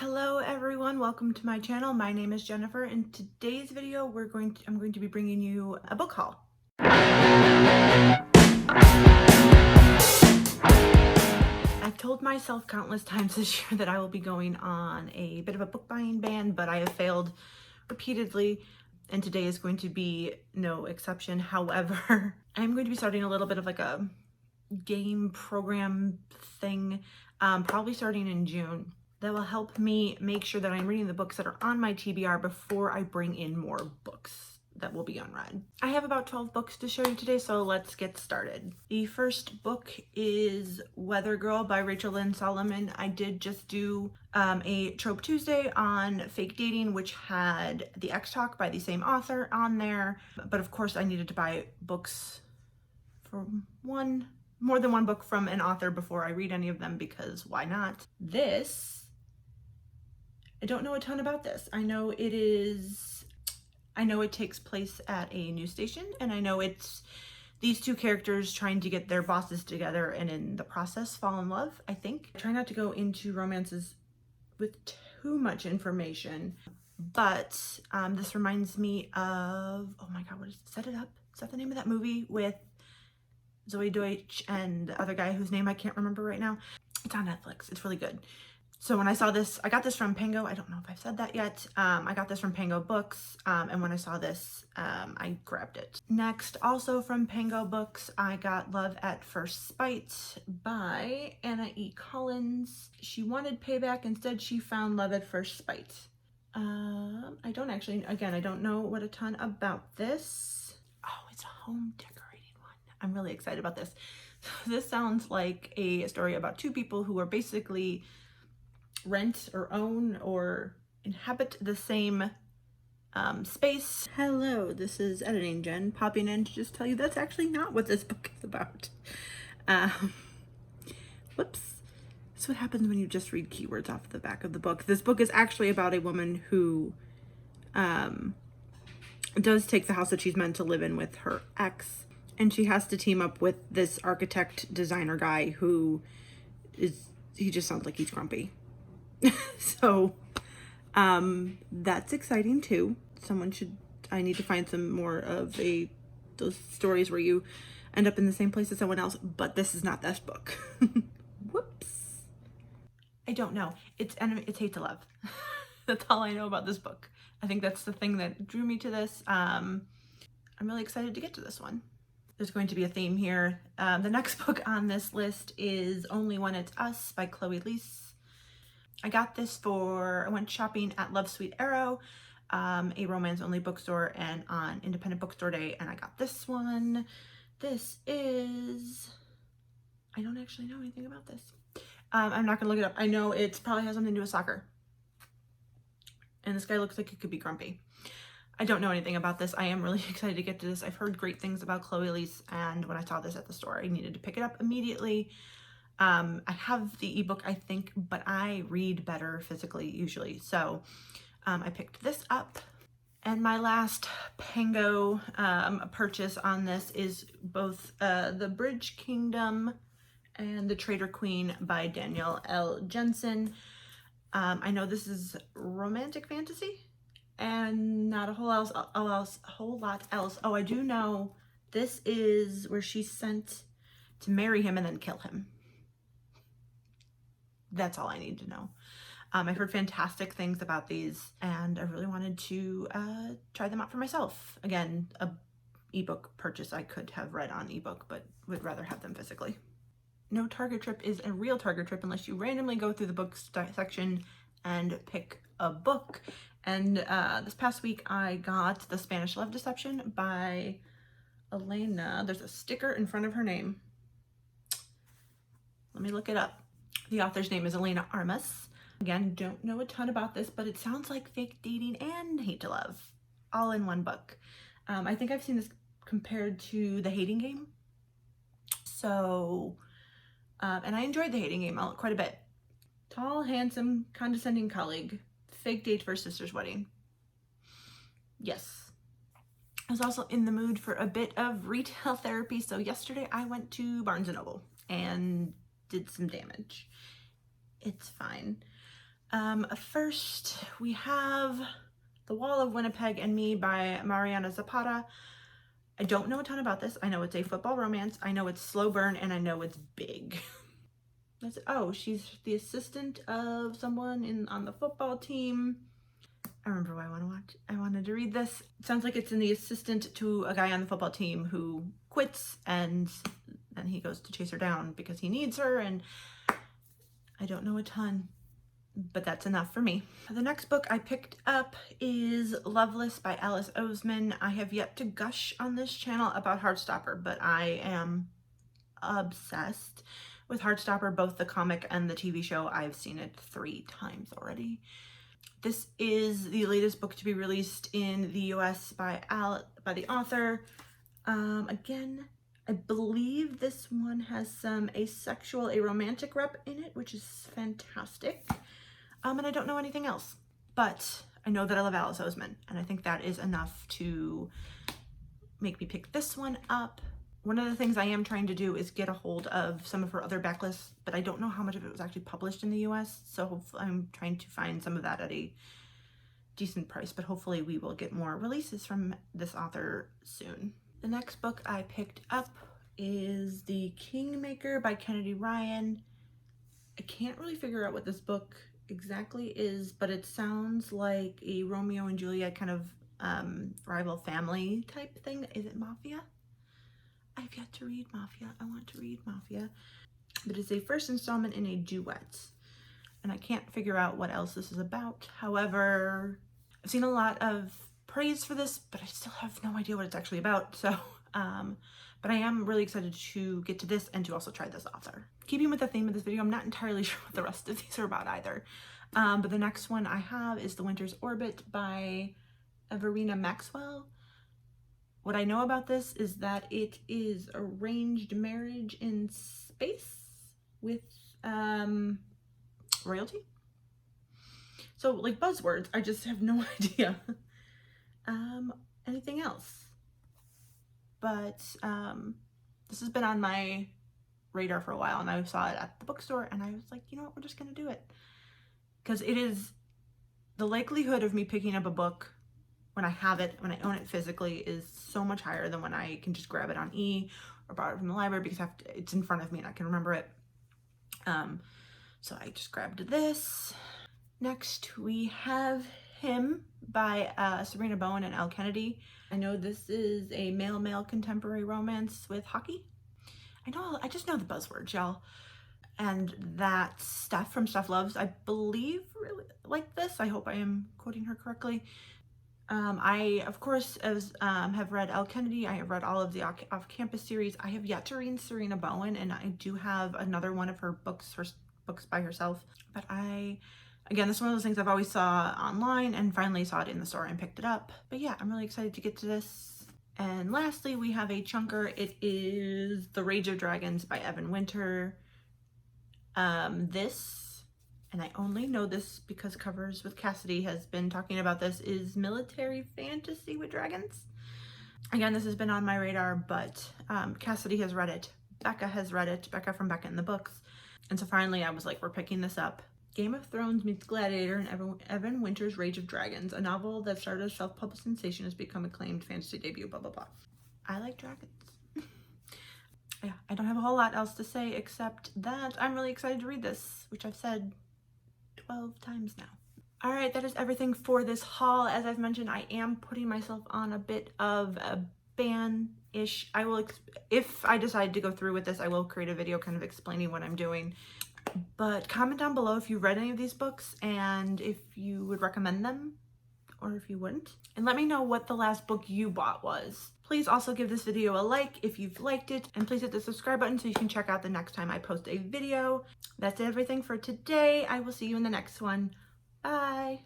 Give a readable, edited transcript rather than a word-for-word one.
Hello everyone, welcome to my channel. My name is Jennifer. In today's video, I'm going to be bringing you a book haul. I've told myself countless times this year that I will be going on a bit of a book buying ban, but I have failed repeatedly, and today is going to be no exception. However, I'm going to be starting a little bit of like a game program thing, probably starting in June. That will help me make sure that I'm reading the books that are on my TBR before I bring in more books that will be unread. I have about 12 books to show you today, so let's get started. The first book is Weather Girl by Rachel Lynn Solomon. I did just do a Trope Tuesday on fake dating, which had The X Talk by the same author on there. But of course I needed to buy books for more than one book from an author before I read any of them, because why not? I don't know a ton about this. I know it takes place at a news station, and I know it's these two characters trying to get their bosses together and in the process fall in love, I think. I try not to go into romances with too much information, but this reminds me of, oh my God, what is it? Set It Up? Is that the name of that movie with Zoe Deutsch and the other guy whose name I can't remember right now? It's on Netflix. It's really good. So when I saw this, I got this from Pango. I don't know if I've said that yet. I got this from Pango Books, and when I saw this, I grabbed it. Next, also from Pango Books, I got Love at First Spite by Anna E. Collins. She wanted payback. Instead, she found love at first spite. I don't know what a ton about this. Oh, it's a home decorating one. I'm really excited about this. This sounds like a story about two people who are basically rent or own or inhabit the same space. Hello, this is Editing Jen popping in to just tell you that's actually not what this book is about. Whoops. That's what happens when you just read keywords off the back of the book. This book is actually about a woman who does take the house that she's meant to live in with her ex, and she has to team up with this architect designer guy who he just sounds like he's grumpy. So that's exciting too. I need to find some more of those stories where you end up in the same place as someone else, but this is not this book. Whoops. I don't know. It's Hate to Love. That's all I know about this book. I think that's the thing that drew me to this. I'm really excited to get to this one. There's going to be a theme here. The next book on this list is Only When It's Us by Chloe Leese. I got this I went shopping at Love Sweet Arrow, a romance-only bookstore, and on Independent Bookstore Day, and I got this one. I don't actually know anything about this. I'm not gonna look it up. I know it probably has something to do with soccer. And this guy looks like he could be grumpy. I don't know anything about this. I am really excited to get to this. I've heard great things about Chloe Leese, and when I saw this at the store, I needed to pick it up immediately. I have the ebook, I think, but I read better physically usually. So I picked this up. And my last Pango purchase on this is both The Bridge Kingdom and The Traitor Queen by Danielle L. Jensen. I know this is romantic fantasy and not a whole lot else. Oh, I do know this is where she's sent to marry him and then kill him. That's all I need to know. I've heard fantastic things about these, and I really wanted to try them out for myself. Again, a ebook purchase I could have read on ebook, but would rather have them physically. No Target trip is a real Target trip unless you randomly go through the book section and pick a book. And this past week I got The Spanish Love Deception by Elena. There's a sticker in front of her name. Let me look it up. The author's name is Elena Armas. Again, don't know a ton about this, but it sounds like fake dating and Hate to Love all in one book. I think I've seen this compared to The Hating Game. So, and I enjoyed The Hating Game quite a bit. Tall, handsome, condescending colleague. Fake date for sister's wedding. Yes. I was also in the mood for a bit of retail therapy, so yesterday I went to Barnes & Noble and did some damage. It's fine. First, we have The Wall of Winnipeg and Me by Mariana Zapata. I don't know a ton about this. I know it's a football romance. I know it's slow burn, and I know it's big. Oh, she's the assistant of someone on the football team. I remember why I wanted to read this. It sounds like it's in the assistant to a guy on the football team who quits, and then he goes to chase her down because he needs her, and I don't know a ton, but that's enough for me. The next book I picked up is Loveless by Alice Oseman. I have yet to gush on this channel about Heartstopper, but I am obsessed with Heartstopper, both the comic and the TV show. I've seen it 3 times already. This is the latest book to be released in the US by the author. Again, I believe this one has some asexual, aromantic rep in it, which is fantastic. And I don't know anything else, but I know that I love Alice Oseman, and I think that is enough to make me pick this one up. One of the things I am trying to do is get a hold of some of her other backlists, but I don't know how much of it was actually published in the US, so hopefully I'm trying to find some of that at a decent price, but hopefully we will get more releases from this author soon. The next book I picked up is The Kingmaker by Kennedy Ryan. I can't really figure out what this book exactly is, but it sounds like a Romeo and Juliet kind of rival family type thing. Is it Mafia? I've yet to read Mafia. I want to read Mafia. But it's a first installment in a duet, and I can't figure out what else this is about. However, I've seen a lot of praise for this, but I still have no idea what it's actually about. So, but I am really excited to get to this and to also try this author. Keeping with the theme of this video, I'm not entirely sure what the rest of these are about either. But the next one I have is The Winter's Orbit by Everina Maxwell. What I know about this is that it is arranged marriage in space with royalty. So like buzzwords, I just have no idea anything else. But this has been on my radar for a while, and I saw it at the bookstore, and I was like, you know what, we're just gonna do it. Because it is the likelihood of me picking up a book when I have it, when I own it physically, is so much higher than when I can just grab it on or borrow it from the library, because it's in front of me and I can remember it. So I just grabbed this. Next we have Him by Sabrina Bowen and Elle Kennedy. I know this is a male-male contemporary romance with hockey. I just know the buzzwords, y'all. And that Steph from Steph Loves, I believe, really like this. I hope I am quoting her correctly. I, of course, have read Elle Kennedy. I have read all of the Off-Campus series. I have yet to read Sabrina Bowen, and I do have another one of her books by herself. But again, this is one of those things I've always saw online and finally saw it in the store and picked it up. But yeah, I'm really excited to get to this. And lastly, we have a chunker. It is The Rage of Dragons by Evan Winter. This, and I only know this because Covers with Cassidy has been talking about this, is military fantasy with dragons. Again, this has been on my radar, but Cassidy has read it. Becca has read it. Becca from Becca in the Books. And so finally I was like, we're picking this up. Game of Thrones meets Gladiator and Evan Winter's Rage of Dragons, a novel that started as self-published sensation, has become acclaimed fantasy debut, blah, blah, blah. I like dragons. Yeah, I don't have a whole lot else to say except that I'm really excited to read this, which I've said 12 times now. All right, that is everything for this haul. As I've mentioned, I am putting myself on a bit of a ban-ish. If I decide to go through with this, I will create a video kind of explaining what I'm doing. But comment down below if you've read any of these books and if you would recommend them or if you wouldn't. And let me know what the last book you bought was. Please also give this video a like if you've liked it, and please hit the subscribe button so you can check out the next time I post a video. That's everything for today. I will see you in the next one. Bye.